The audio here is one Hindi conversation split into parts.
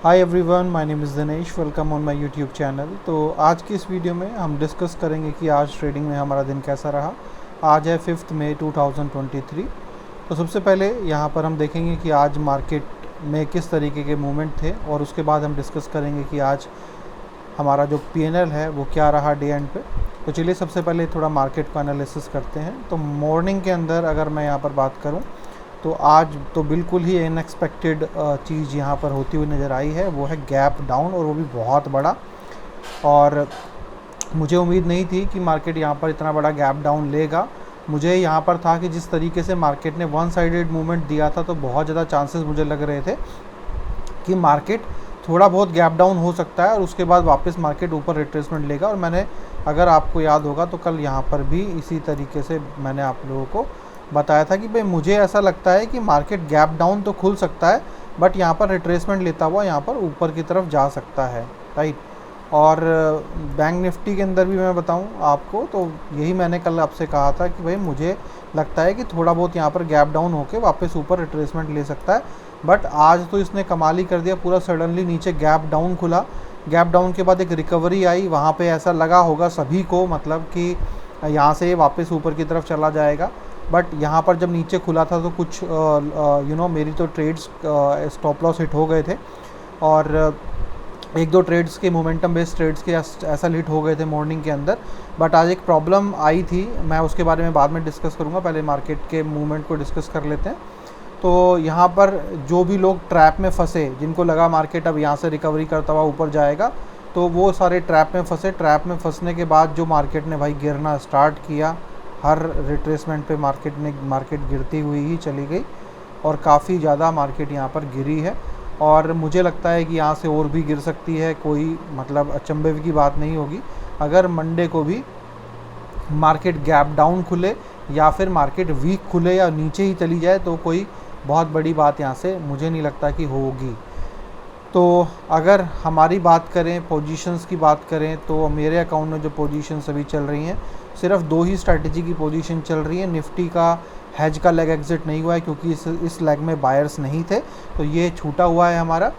Hi everyone, my name is Dinesh. Welcome on my YouTube channel. तो आज की इस वीडियो में हम डिस्कस करेंगे कि आज ट्रेडिंग में हमारा दिन कैसा रहा। आज है 5 मई 2023। तो सबसे पहले यहाँ पर हम देखेंगे कि आज मार्केट में किस तरीके के मूवमेंट थे और उसके बाद हम डिस्कस करेंगे कि आज हमारा जो PNL है वो क्या रहा डे एंड पे। तो चलिए सबसे पहले थोड़ा मार्केट का एनालिसिस करते हैं। तो मॉर्निंग के अंदर अगर मैं यहाँ पर बात करूँ तो आज तो बिल्कुल ही अनएक्सपेक्टेड चीज़ यहाँ पर होती हुई नज़र आई है, वो है गैप डाउन, और वो भी बहुत बड़ा। और मुझे उम्मीद नहीं थी कि मार्केट यहाँ पर इतना बड़ा गैप डाउन लेगा। मुझे यहाँ पर था कि जिस तरीके से मार्केट ने वन साइडेड मूवमेंट दिया था तो बहुत ज़्यादा चांसेस मुझे लग रहे थे कि मार्केट थोड़ा बहुत गैप डाउन हो सकता है और उसके बाद वापस मार्केट ऊपर रिट्रेसमेंट लेगा। और मैंने, अगर आपको याद होगा तो कल यहाँ पर भी इसी तरीके से मैंने आप लोगों को बताया था कि भाई मुझे ऐसा लगता है कि मार्केट गैप डाउन तो खुल सकता है बट यहाँ पर रिट्रेसमेंट लेता हुआ यहाँ पर ऊपर की तरफ जा सकता है, राइट। और बैंक निफ्टी के अंदर भी मैं बताऊँ आपको तो यही मैंने कल आपसे कहा था कि भाई मुझे लगता है कि थोड़ा बहुत यहाँ पर गैप डाउन होकर वापस ऊपर रिट्रेसमेंट ले सकता है। बट आज तो इसने कमाल ही कर दिया, पूरा सडनली नीचे गैप डाउन खुला। गैप डाउन के बाद एक रिकवरी आई, वहाँ पे ऐसा लगा होगा सभी को, मतलब कि यहाँ से ये वापस ऊपर की तरफ चला जाएगा। बट यहाँ पर जब नीचे खुला था तो कुछ मेरी तो ट्रेड्स स्टॉप लॉस हिट हो गए थे और एक दो ट्रेड्स के मोमेंटम बेस्ड ट्रेड्स के ऐसा हिट हो गए थे मॉर्निंग के अंदर। बट आज एक प्रॉब्लम आई थी, मैं उसके बारे में बाद में डिस्कस करूँगा, पहले मार्केट के मूवमेंट को डिस्कस कर लेते हैं। तो यहाँ पर जो भी लोग ट्रैप में फंसे, जिनको लगा मार्केट अब यहाँ से रिकवरी करता हुआ ऊपर जाएगा, तो वो सारे ट्रैप में फंसे। ट्रैप में फंसने के बाद जो मार्केट ने भाई गिरना स्टार्ट किया, हर रिट्रेसमेंट पे मार्केट गिरती हुई ही चली गई और काफ़ी ज़्यादा मार्केट यहाँ पर गिरी है। और मुझे लगता है कि यहाँ से और भी गिर सकती है, कोई मतलब अचंभे की बात नहीं होगी अगर मंडे को भी मार्केट गैप डाउन खुले या फिर मार्केट वीक खुले या नीचे ही चली जाए, तो कोई बहुत बड़ी बात यहाँ से मुझे नहीं लगता कि होगी। तो अगर हमारी बात करें, पोजीशंस की बात करें, तो मेरे अकाउंट में जो पोजीशंस अभी चल रही हैं सिर्फ दो ही स्ट्रैटेजी की पोजीशन चल रही है। निफ्टी का हैज का लेग एग्जिट नहीं हुआ है क्योंकि इस लेग में बायर्स नहीं थे, तो ये छूटा हुआ है हमारा।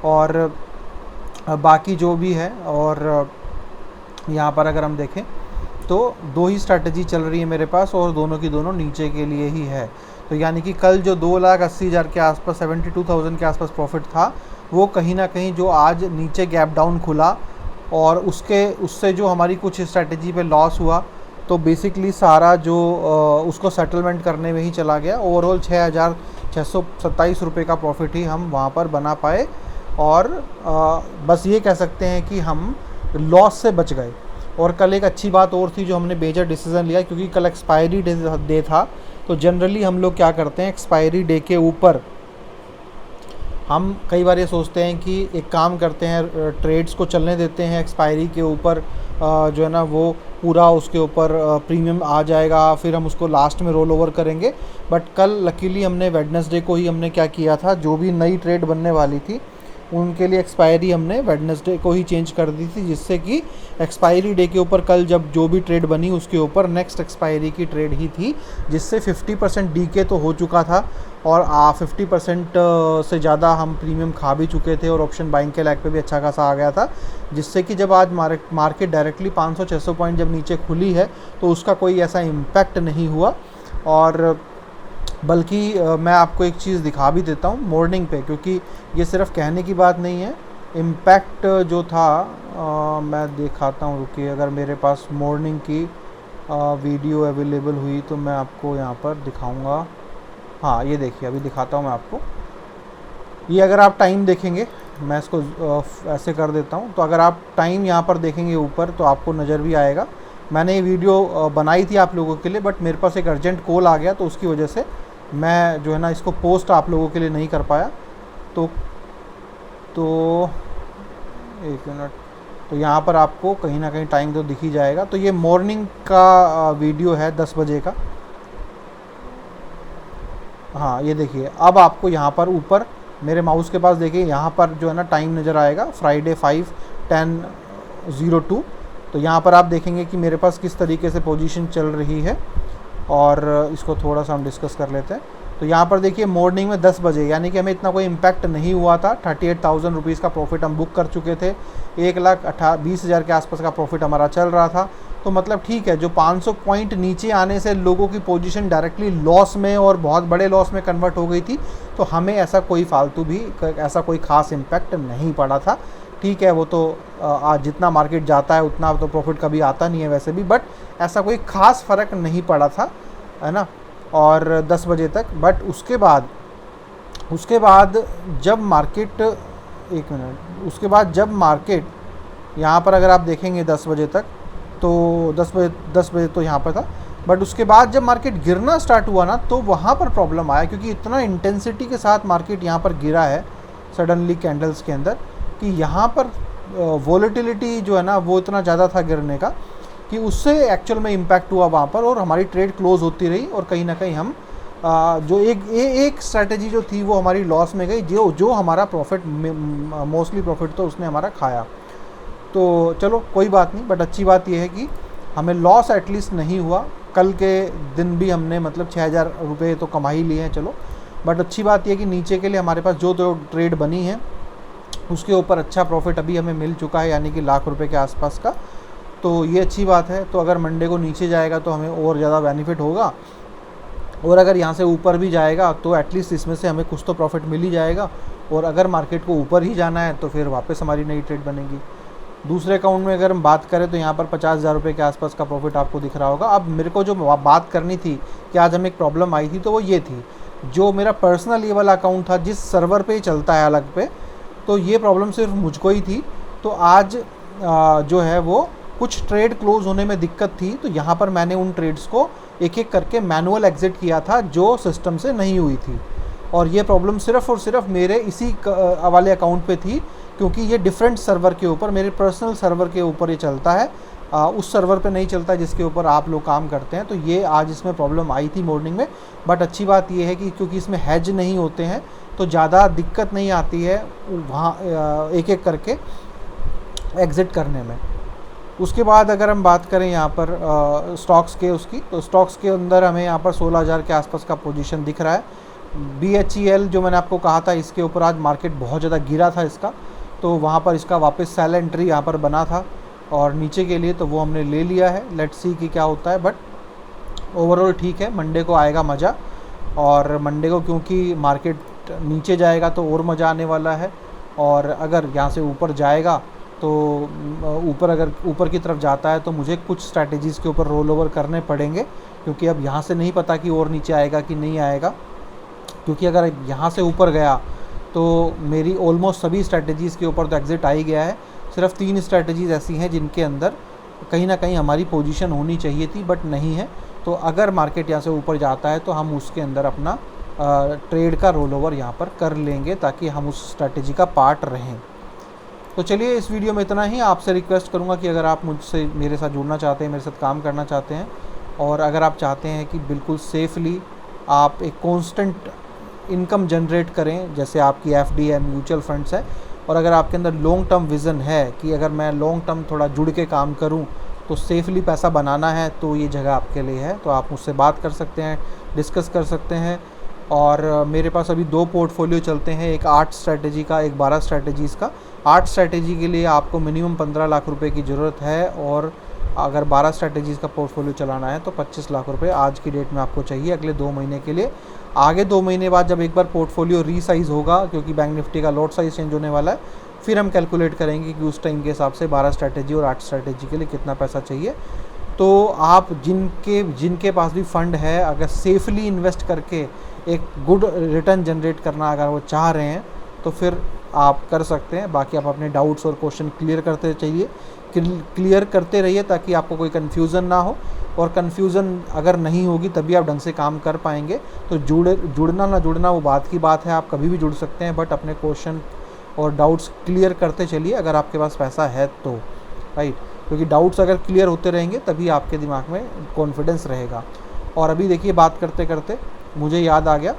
और बाकी जो भी है, और यहाँ पर अगर हम देखें तो दो ही स्ट्रैटेजी चल रही है मेरे पास और दोनों की दोनों नीचे के लिए ही है। तो यानी कि कल जो 2,80,000 के आसपास, 72,000 के आसपास प्रॉफिट था, वो कहीं ना कहीं जो आज नीचे गैप डाउन खुला और उससे जो हमारी कुछ स्ट्रैटेजी पे लॉस हुआ, तो बेसिकली सारा जो उसको सेटलमेंट करने में ही चला गया। ओवरऑल 6,627 रुपये का प्रॉफिट ही हम वहाँ पर बना पाए और बस ये कह सकते हैं कि हम लॉस से बच गए। और कल एक अच्छी बात और थी जो हमने मेजर डिसीज़न लिया, क्योंकि कल एक्सपायरी डे था। तो जनरली हम लोग क्या करते हैं, एक्सपायरी डे के ऊपर हम कई बार ये सोचते हैं कि एक काम करते हैं, ट्रेड्स को चलने देते हैं, एक्सपायरी के ऊपर जो है ना वो पूरा उसके ऊपर प्रीमियम आ जाएगा, फिर हम उसको लास्ट में रोल ओवर करेंगे। बट कल लकीली हमने वेडनेसडे को ही हमने क्या किया था, जो भी नई ट्रेड बनने वाली थी उनके लिए एक्सपायरी हमने वेडनेसडे को ही चेंज कर दी थी, जिससे कि एक्सपायरी डे के ऊपर कल जब जो भी ट्रेड बनी उसके ऊपर नेक्स्ट एक्सपायरी की ट्रेड ही थी, जिससे 50% डीके तो हो चुका था और 50% से ज़्यादा हम प्रीमियम खा भी चुके थे और ऑप्शन बाइंग के लैग पे भी अच्छा खासा आ गया था, जिससे कि जब आज मार्केट डायरेक्टली 500-600 पॉइंट जब नीचे खुली है तो उसका कोई ऐसा इम्पैक्ट नहीं हुआ। और बल्कि मैं आपको एक चीज़ दिखा भी देता हूँ मॉर्निंग पे, क्योंकि ये सिर्फ कहने की बात नहीं है, इम्पैक्ट जो था मैं दिखाता हूँ। रुकिए, अगर मेरे पास मॉर्निंग की वीडियो अवेलेबल हुई तो मैं आपको यहाँ पर दिखाऊँगा। हाँ, ये देखिए, अभी दिखाता हूँ मैं आपको। ये अगर आप टाइम देखेंगे, मैं इसको ऐसे कर देता हूँ, तो अगर आप टाइम यहाँ पर देखेंगे ऊपर तो आपको नज़र भी आएगा। मैंने ये वीडियो बनाई थी आप लोगों के लिए, बट मेरे पास एक अर्जेंट कॉल आ गया तो उसकी वजह से मैं जो है ना इसको पोस्ट आप लोगों के लिए नहीं कर पाया। तो एक मिनट, तो यहाँ पर आपको कहीं ना कहीं टाइम तो दिख ही जाएगा। तो ये मॉर्निंग का वीडियो है 10 बजे का। हाँ, ये देखिए, अब आपको यहाँ पर ऊपर मेरे माउस के पास देखिए, यहाँ पर जो है ना टाइम नज़र आएगा, फ्राइडे 5:10:02। तो यहाँ पर आप देखेंगे कि मेरे पास किस तरीके से पोजीशन चल रही है और इसको थोड़ा सा हम डिस्कस कर लेते हैं। तो यहाँ पर देखिए मॉर्निंग में 10 बजे, यानी कि हमें इतना कोई इम्पैक्ट नहीं हुआ था। 38,000 रुपीज़ का प्रॉफिट हम बुक कर चुके थे। 1,20,000 के आसपास का प्रॉफिट हमारा चल रहा था। तो मतलब ठीक है, जो 500 पॉइंट नीचे आने से लोगों की पोजीशन डायरेक्टली लॉस में और बहुत बड़े लॉस में कन्वर्ट हो गई थी, तो हमें ऐसा कोई फालतू भी ऐसा कोई ख़ास इम्पैक्ट नहीं पड़ा था। ठीक है, वो तो आज जितना मार्केट जाता है उतना तो प्रॉफिट कभी आता नहीं है वैसे भी, बट ऐसा कोई ख़ास फ़र्क नहीं पड़ा था, है ना। और 10 बजे तक, बट उसके बाद जब मार्केट, एक मिनट, उसके बाद जब मार्केट यहाँ पर अगर आप देखेंगे 10 बजे तक, तो 10 बजे तो यहाँ पर था, बट उसके बाद जब मार्केट गिरना स्टार्ट हुआ ना, तो वहाँ पर प्रॉब्लम आया, क्योंकि इतना इंटेंसिटी के साथ मार्केट यहाँ पर गिरा है सडनली कैंडल्स के अंदर, कि यहाँ पर वॉलेटिलिटी जो है ना वो इतना ज़्यादा था गिरने का, कि उससे एक्चुअल में इम्पैक्ट हुआ वहाँ पर, और हमारी ट्रेड क्लोज होती रही, और कहीं ना कहीं हम जो एक स्ट्रैटेजी जो थी वो हमारी लॉस में गई, जो हमारा प्रॉफिट मोस्टली प्रॉफिट तो उसने हमारा खाया। तो चलो कोई बात नहीं, बट अच्छी बात यह है कि हमें लॉस एटलीस्ट नहीं हुआ। कल के दिन भी हमने मतलब 6,000 रुपये तो कमा ही लिए हैं, चलो। बट अच्छी बात यह है कि नीचे के लिए हमारे पास जो ट्रेड बनी है उसके ऊपर अच्छा प्रॉफिट अभी हमें मिल चुका है, यानी कि ₹1,00,000 के आसपास का। तो ये अच्छी बात है। तो अगर मंडे को नीचे जाएगा तो हमें और ज़्यादा बेनिफिट होगा, और अगर यहाँ से ऊपर भी जाएगा तो एटलीस्ट इसमें से हमें कुछ तो प्रॉफिट मिल ही जाएगा। और अगर मार्केट को ऊपर ही जाना है तो फिर वापस हमारी नई ट्रेड बनेगी। दूसरे अकाउंट में अगर हम बात करें तो यहाँ पर 50,000 रुपये के आसपास का प्रॉफिट आपको दिख रहा होगा। अब मेरे को जो बात करनी थी कि आज हमें एक प्रॉब्लम आई थी, तो वो ये थी, जो मेरा पर्सनल ये वाला अकाउंट था जिस सर्वर पे चलता है अलग पे, तो ये प्रॉब्लम सिर्फ मुझको ही थी। तो आज जो है वो कुछ ट्रेड क्लोज होने में दिक्कत थी, तो यहाँ पर मैंने उन ट्रेड्स को एक एक करके मैनुअल एग्जिट किया था जो सिस्टम से नहीं हुई थी। और ये प्रॉब्लम सिर्फ और सिर्फ मेरे इसी वाले अकाउंट पे थी, क्योंकि ये डिफरेंट सर्वर के ऊपर, मेरे पर्सनल सर्वर के ऊपर ये चलता है, उस सर्वर पे नहीं चलता जिसके ऊपर आप लोग काम करते हैं। तो ये आज इसमें प्रॉब्लम आई थी मॉर्निंग में। बट अच्छी बात ये है कि क्योंकि इसमें हैज नहीं होते हैं तो ज़्यादा दिक्कत नहीं आती है वहाँ एक एक करके एग्ज़िट करने में। उसके बाद अगर हम बात करें यहाँ पर स्टॉक्स के उसकी, तो स्टॉक्स के अंदर हमें यहाँ पर 16,000 के आसपास का पोजीशन दिख रहा है। BHEL जो मैंने आपको कहा था, इसके ऊपर आज मार्केट बहुत ज़्यादा गिरा था इसका, तो वहाँ पर इसका वापस सेल एंट्री यहाँ पर बना था और नीचे के लिए, तो वो हमने ले लिया है। लेट्स सी कि क्या होता है, बट ओवरऑल ठीक है। मंडे को आएगा मज़ा, और मंडे को क्योंकि मार्केट नीचे जाएगा तो और मज़ा आने वाला है, और अगर यहाँ से ऊपर जाएगा तो अगर ऊपर की तरफ जाता है तो मुझे कुछ स्ट्रैटेजीज़ के ऊपर रोल ओवर करने पड़ेंगे, क्योंकि अब यहाँ से नहीं पता कि और नीचे आएगा कि नहीं आएगा। क्योंकि अगर यहाँ से ऊपर गया तो मेरी ऑलमोस्ट सभी स्ट्रैटेजीज़ के ऊपर तो एग्ज़िट आ ही गया है। सिर्फ 3 स्ट्रैटेजीज़ ऐसी हैं जिनके अंदर कहीं ना कहीं हमारी पोजीशन होनी चाहिए थी, बट नहीं है। तो अगर मार्केट यहाँ से ऊपर जाता है तो हम उसके अंदर अपना ट्रेड का रोल ओवर यहाँ पर कर लेंगे, ताकि हम उस स्ट्रैटेजी का पार्ट रहें। तो चलिए इस वीडियो में इतना ही। आपसे रिक्वेस्ट करूँगा कि अगर आप मुझसे मेरे साथ जुड़ना चाहते हैं, मेरे साथ काम करना चाहते हैं, और अगर आप चाहते हैं कि बिल्कुल सेफली आप एक कांस्टेंट इनकम जनरेट करें, जैसे आपकी FD है, म्यूचुअल फंड्स है, और अगर आपके अंदर लॉन्ग टर्म विज़न है कि अगर मैं लॉन्ग टर्म थोड़ा जुड़ के काम करूं तो सेफली पैसा बनाना है, तो ये जगह आपके लिए है। तो आप मुझसे बात कर सकते हैं, डिस्कस कर सकते हैं। और मेरे पास अभी 2 पोर्टफोलियो चलते हैं, एक 8 स्ट्रैटेजी का, एक 12 स्ट्रैटेजीज़ का। 8 स्ट्रैटेजी के लिए आपको मिनिमम 15 लाख रुपए की ज़रूरत है, और अगर 12 स्ट्रैटेजीज़ का पोर्टफोलियो चलाना है तो 25 लाख रुपए आज की डेट में आपको चाहिए अगले 2 महीने के लिए। आगे 2 महीने बाद जब एक बार पोर्टफोलियो रीसाइज़ होगा, क्योंकि बैंक निफ्टी का लॉट साइज़ चेंज होने वाला है, फिर हम कैलकुलेट करेंगे कि उस टाइम के हिसाब से 12 स्ट्रैटेजी और 8 स्ट्रैटेजी के लिए कितना पैसा चाहिए। तो आप जिनके पास भी फंड है, अगर सेफली इन्वेस्ट करके एक गुड रिटर्न जनरेट करना अगर वो चाह रहे हैं तो फिर आप कर सकते हैं। बाकी आप अपने डाउट्स और क्वेश्चन क्लियर करते रहिए, ताकि आपको कोई कन्फ्यूज़न ना हो, और कन्फ्यूज़न अगर नहीं होगी तभी आप ढंग से काम कर पाएंगे। तो जुड़ना ना जुड़ना वो बात की बात है, आप कभी भी जुड़ सकते हैं, बट अपने क्वेश्चन और डाउट्स क्लियर करते चलिए अगर आपके पास पैसा है तो, राइट। क्योंकि डाउट्स अगर क्लियर होते रहेंगे तभी आपके दिमाग में कॉन्फिडेंस रहेगा। और अभी देखिए, बात करते करते मुझे याद आ गया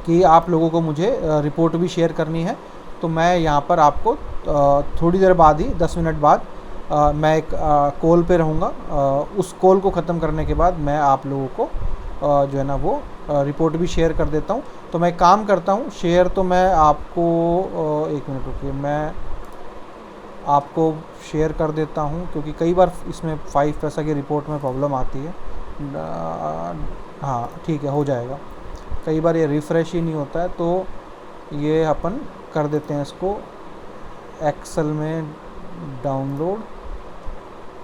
कि आप लोगों को मुझे रिपोर्ट भी शेयर करनी है, तो मैं यहाँ पर आपको थोड़ी देर बाद ही 10 मिनट बाद मैं एक कॉल पे रहूँगा। उस कॉल को ख़त्म करने के बाद मैं आप लोगों को जो है ना वो रिपोर्ट भी शेयर कर देता हूँ। तो मैं काम करता हूँ, शेयर तो मैं आपको एक मिनट रुकिए, मैं आपको शेयर कर देता हूँ, क्योंकि कई बार इसमें 5 पैसा की रिपोर्ट में प्रॉब्लम आती है। हाँ ठीक है, हो जाएगा। कई बार ये रिफ़्रेश ही नहीं होता है, तो ये अपन कर देते हैं इसको एक्सेल में डाउनलोड।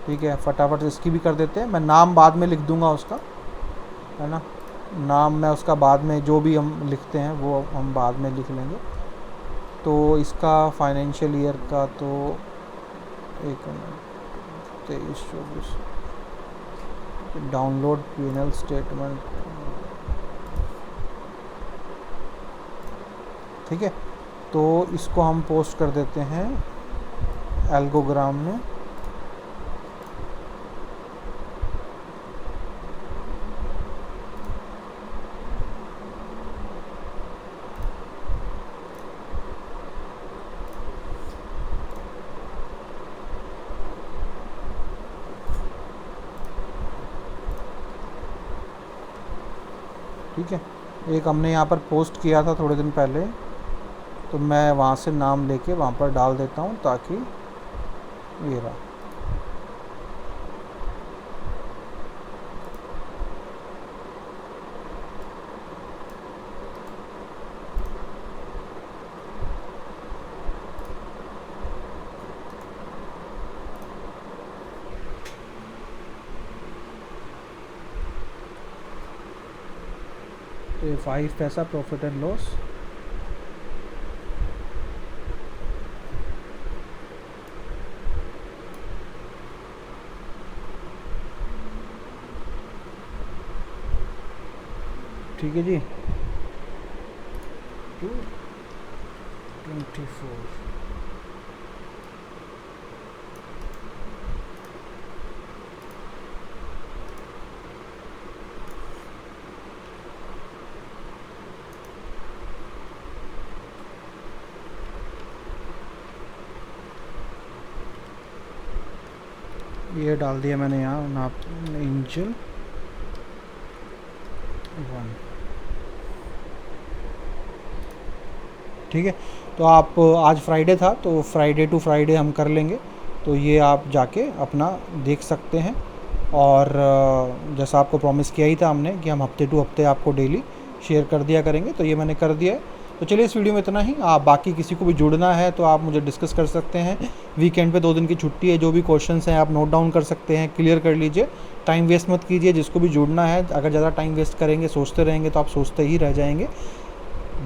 ठीक है, फटाफट से इसकी भी कर देते हैं। मैं नाम बाद में लिख दूंगा उसका, है ना, नाम मैं उसका बाद में जो भी हम लिखते हैं वो हम बाद में लिख लेंगे। तो इसका फाइनेंशियल ईयर का तो 23-24 डाउनलोड P&L स्टेटमेंट। ठीक है, तो इसको हम पोस्ट कर देते हैं एल्गोग्राम में। ठीक है, एक हमने यहाँ पर पोस्ट किया था थोड़े दिन पहले, तो मैं वहाँ से नाम लेके वहाँ पर डाल देता हूँ, ताकि ये रहा। तो 5 पैसा प्रॉफिट एंड लॉस। ठीक है जी, 224। ये डाल दिया मैंने यहाँ नाप एंजल 1। ठीक है, तो आप आज फ्राइडे था, तो फ्राइडे टू फ्राइडे हम कर लेंगे। तो ये आप जाके अपना देख सकते हैं। और जैसा आपको प्रॉमिस किया ही था हमने कि हम हफ्ते टू हफ्ते आपको डेली शेयर कर दिया करेंगे, तो ये मैंने कर दिया है। तो चलिए, इस वीडियो में इतना ही। आप बाकी किसी को भी जुड़ना है तो आप मुझे डिस्कस कर सकते हैं। वीकेंड पे 2 दिन की छुट्टी है, जो भी क्वेश्चंस हैं आप नोट डाउन कर सकते हैं, क्लियर कर लीजिए। टाइम वेस्ट मत कीजिए, जिसको भी जुड़ना है। अगर ज़्यादा टाइम वेस्ट करेंगे, सोचते रहेंगे, तो आप सोचते ही रह जाएंगे।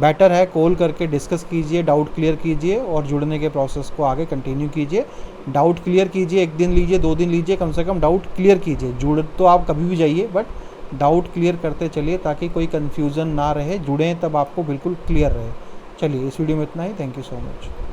बेटर है कॉल करके डिस्कस कीजिए, डाउट क्लियर कीजिए और जुड़ने के प्रोसेस को आगे कंटिन्यू कीजिए। डाउट क्लियर कीजिए, 1 दिन लीजिए, 2 दिन लीजिए, कम से कम डाउट क्लियर कीजिए। जुड़ तो आप कभी भी जाइए, बट डाउट क्लियर करते चलिए, ताकि कोई कन्फ्यूज़न ना रहे। जुड़ें तब आपको बिल्कुल क्लियर रहे। चलिए, इस वीडियो में इतना ही। Thank you so much.